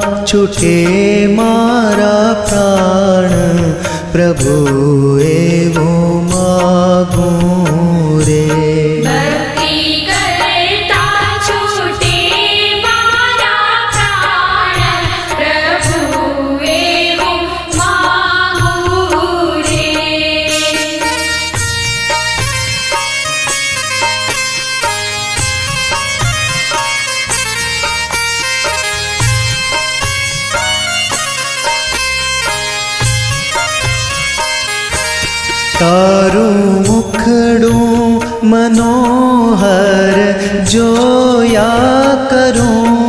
छूटे मारा प्राण प्रभु एवो मागूं रे। भक्ति करता छूटे मारा प्राण प्रभु एवो मागूं रे। तारू मुखड़ू मनोहर जोया करूं